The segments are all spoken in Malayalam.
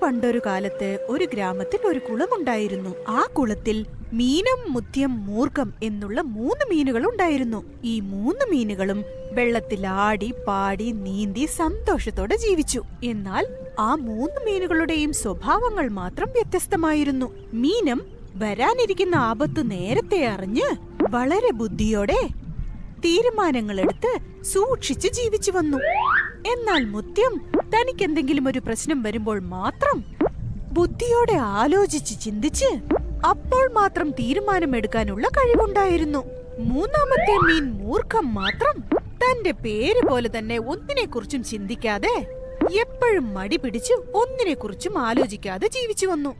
പണ്ടൊരു കാലത്ത് ഒരു ഗ്രാമത്തിൽ ഒരു കുളമുണ്ടായിരുന്നു. ആ കുളത്തിൽ മീനം, മുത്യം, മൂർഖം എന്നുള്ള 3 മീനുകൾ ഉണ്ടായിരുന്നു. ഈ 3 മീനുകളും വെള്ളത്തിൽ ആടി പാടി നീന്തി സന്തോഷത്തോടെ ജീവിച്ചു. എന്നാൽ ആ 3 മീനുകളുടെയും സ്വഭാവങ്ങൾ മാത്രം വ്യത്യസ്തമായിരുന്നു. മീനം വരാനിരിക്കുന്ന ആപത്ത് നേരത്തെ അറിഞ്ഞ് വളരെ ബുദ്ധിയോടെ തീരുമാനങ്ങളെടുത്ത് സൂക്ഷിച്ച് ജീവിച്ചു വന്നു. എന്നാൽ മുത്യം തനിക്കെന്തെങ്കിലും ഒരു പ്രശ്നം വരുമ്പോൾ മാത്രം ബുദ്ധിയോടെ ആലോചിച്ച് ചിന്തിച്ച് അപ്പോൾ മാത്രം തീരുമാനമെടുക്കാനുള്ള കഴിവുണ്ടായിരുന്നു. 3ാമത്തെ മീൻ മൂർഖം മാത്രം തന്റെ പേര് പോലെ തന്നെ ഒന്നിനെക്കുറിച്ചും ചിന്തിക്കാതെ എപ്പോഴും മടി പിടിച്ച് ഒന്നിനെക്കുറിച്ചും ആലോചിക്കാതെ ജീവിച്ചു വന്നു.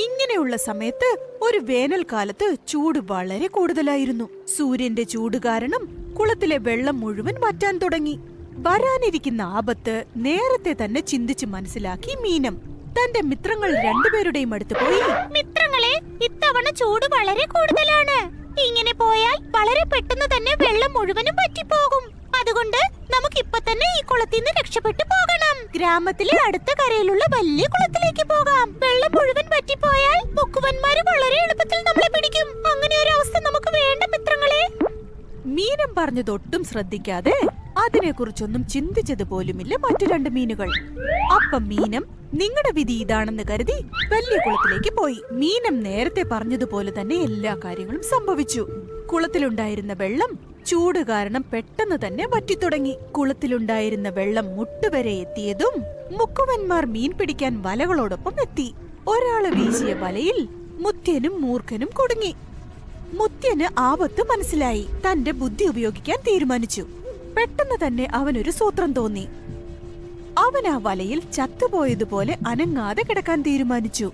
ഇങ്ങനെയുള്ള സമയത്ത് ഒരു വേനൽക്കാലത്ത് ചൂട് വളരെ കൂടുതലായിരുന്നു. സൂര്യന്റെ ചൂട് കാരണം കുളത്തിലെ വെള്ളം മുഴുവൻ വറ്റാൻ തുടങ്ങി. വരാനിരിക്കുന്ന ആപത്ത് നേരത്തെ തന്നെ ചിന്തിച്ച് മനസ്സിലാക്കി മീനം തന്റെ മിത്രങ്ങൾ 2പേരുടെയും അടുത്ത് പോയി, മിത്രങ്ങളെ, ഇത്തവണ ചൂട് വളരെ കൂടുതലാണ്. ഇങ്ങനെ പോയാൽ വളരെ പെട്ടെന്ന് തന്നെ വെള്ളം മുഴുവനും പറ്റിപ്പോകും. അതുകൊണ്ട് നമുക്ക് ഇപ്പൊ തന്നെ ഈ കുളത്തിൽ നിന്ന് രക്ഷപ്പെട്ടു പോകണം. ഗ്രാമത്തിലെ അടുത്ത കരയിലുള്ള വലിയ കുളത്തിലേക്ക് പോകാം. വെള്ളം മുഴുവൻ പറ്റിപ്പോയാൽ മുക്കുവന്മാര് വളരെ എളുപ്പത്തിൽ നമ്മളെ പിടിക്കും. അങ്ങനെ ഒരു അവസ്ഥ നമുക്ക് വേണ്ട മിത്രങ്ങളെ. മീനം പറഞ്ഞതൊട്ടും ശ്രദ്ധിക്കാതെ അതിനെക്കുറിച്ചൊന്നും ചിന്തിച്ചത് പോലുമില്ല മറ്റു 2 മീനുകൾ. അപ്പം മീനം നിങ്ങളുടെ വിധി ഇതാണെന്ന് കരുതി വലിയ കുളത്തിലേക്ക് പോയി. മീനം നേരത്തെ പറഞ്ഞതുപോലെ തന്നെ എല്ലാ കാര്യങ്ങളും സംഭവിച്ചു. കുളത്തിലുണ്ടായിരുന്ന വെള്ളം ചൂട് കാരണം പെട്ടെന്ന് തന്നെ വറ്റിത്തുടങ്ങി. കുളത്തിലുണ്ടായിരുന്ന വെള്ളം മുട്ടുവരെ എത്തിയതും മുക്കുവന്മാർ മീൻ പിടിക്കാൻ വലകളോടൊപ്പം എത്തി. ഒരാള് വീശിയ വലയിൽ മുത്യനും മൂർഖനും കുടുങ്ങി. മുത്യന് ആപത്ത് മനസ്സിലായി. തന്റെ ബുദ്ധി ഉപയോഗിക്കാൻ തീരുമാനിച്ചു. പെട്ടെന്ന് തന്നെ അവനൊരു സൂത്രം തോന്നി. അവൻ ആ വലയിൽ ചത്തുപോയതുപോലെ അനങ്ങാതെ കിടക്കാൻ തീരുമാനിച്ചു.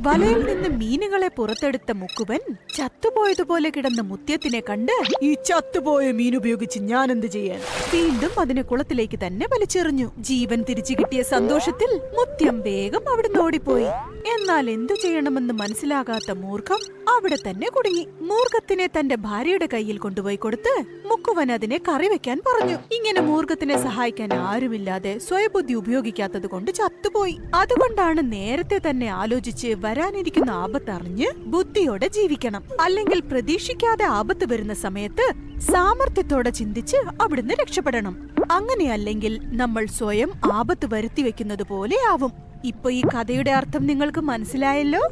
വലയിൽ നിന്ന് മീനുകളെ പുറത്തെടുത്ത മുക്കുവൻ ചത്തുപോയതുപോലെ കിടന്ന മുത്യത്തിനെ കണ്ട്, ഈ ചത്തുപോയ മീൻ ഉപയോഗിച്ച് ഞാൻ എന്ത് ചെയ്യാൻ? വീണ്ടും അതിനെ കുളത്തിലേക്ക് തന്നെ വലിച്ചെറിഞ്ഞു. ജീവൻ തിരിച്ചു കിട്ടിയ സന്തോഷത്തിൽ മുത്യം വേഗം അവിടുന്ന് ഓടിപ്പോയി. എന്നാൽ എന്തു ചെയ്യണമെന്ന് മനസ്സിലാകാത്ത മൂർഖം അവിടെ തന്നെ കുടുങ്ങി. മൂർഖത്തിനെ തന്റെ ഭാര്യയുടെ കയ്യിൽ കൊണ്ടുപോയി കൊടുത്ത് മുക്കുവൻ അതിനെ കറി വെക്കാൻ പറഞ്ഞു. ഇങ്ങനെ മൂർഖത്തിനെ സഹായിക്കാൻ ആരുമില്ലാതെ സ്വയബുദ്ധി ഉപയോഗിക്കാത്തത് കൊണ്ട് ചത്തുപോയി. അതുകൊണ്ടാണ് നേരത്തെ തന്നെ ആലോചിച്ച് വരാനിരിക്കുന്ന ആപത്ത് അറിഞ്ഞ് ബുദ്ധിയോടെ ജീവിക്കണം. അല്ലെങ്കിൽ പ്രതീക്ഷിക്കാതെ ആപത്ത് വരുന്ന സമയത്ത് സാമർത്ഥ്യത്തോടെ ചിന്തിച്ച് അവിടുന്ന് രക്ഷപ്പെടണം. അങ്ങനെയല്ലെങ്കിൽ നമ്മൾ സ്വയം ആപത്ത് വരുത്തി വെക്കുന്നത് പോലെ ആവും. ഇപ്പൊ ഈ കഥയുടെ അർത്ഥം നിങ്ങൾക്ക് മനസ്സിലായല്ലോ?